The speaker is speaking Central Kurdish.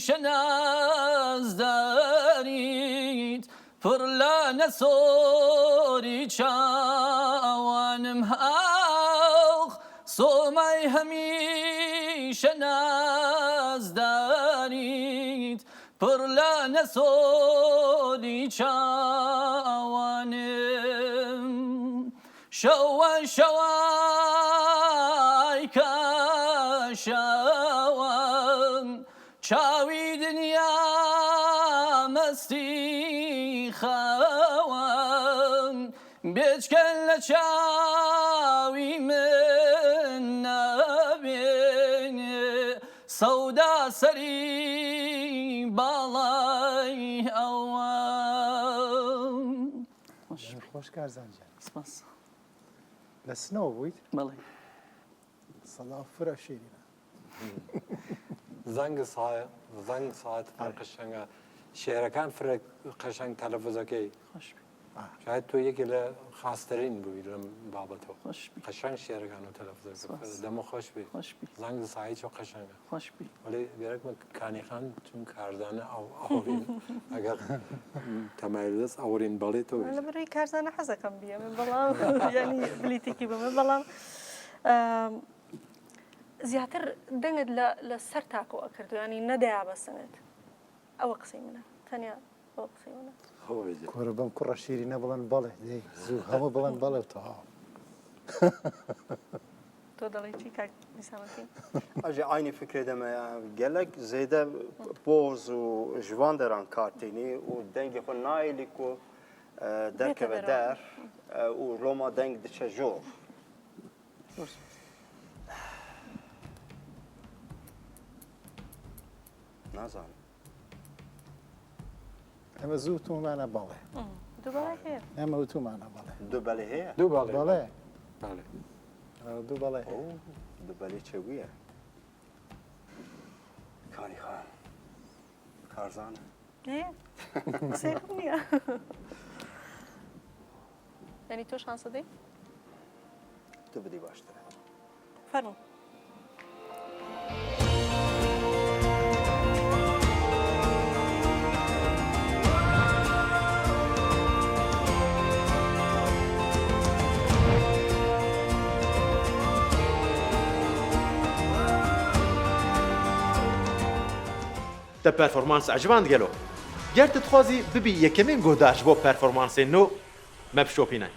شەنازداریت پڕ لە نەسۆری چاوانم هاوخ سۆمای هەمیشە نازداریت پڕ لە نەسۆری چاوانم شەوە شەوای کاشاوان چاوی دنیا مەستی خاوان بێچکەن لە چاوی من نابێنێ سەودا سەری باڵای ئەوان خۆش کارزان جان سپاس لە سنەوە بوویت بەڵێ سەڵاو فرە شیرینە زەنگ ساعت قەشەنگە شێرەکان فرە قەشەنگ تەلەڤۆزەکەی خۆش بی شاید تۆ یەکی لە خاستەرین بووی لەم بابەتەوە خۆش بی قەشەنگ شێرەکان و تەلەڤۆزەکە دەمە خۆش بی خۆش بی زەنگ ساعی چۆ قەشەنگە خۆش بی ولی گەرەکمە کانیخان چون کارزانە ئەوڕین ئەگەر تەمایلدەست ئەوڕین بەڵێ تۆ لە بەرەی کارزانە حەزەکەم بیەمە بەڵام ینی بلیتێکی بمە بەڵام زیاتر دەنگت لە سەر تاکۆ ئەکردو ینی نەدەیا بەسنت ئەوە قسەی منە تەنیا ئەوە قسەی منە کۆرە بەم کوڕە شیرینە بڵێن بەڵێ دەی زوو هەموو بڵێن بەڵێ تەواو تۆ دەڵێ چی کاک نیسامەکەی ئەژێ ئاینی فکرێ دەمەیە gelek zêde boz û ji van deran kartînî û dengê xwe nayêlî ku derkeve der û Roma deng diçe jor. Nazanim. ئەمە زوو تومانە بەڵێ دووبارە هەیە ئەمە تومانە بەڵێ Du belê heye? دوو باڵێ بەڵێ بەڵێ دوو بەڵێ Du belê çewî ye. Kanî xan. Karzan e. هەیە قسەیەکم نییە ینی تۆ شانسە دەی Tu bidî baştir e. فەرموو Te performans ecivand gelo. Ger tu dixwazî bibî yekemîn guhdaş bo performansên nû me bişopîne.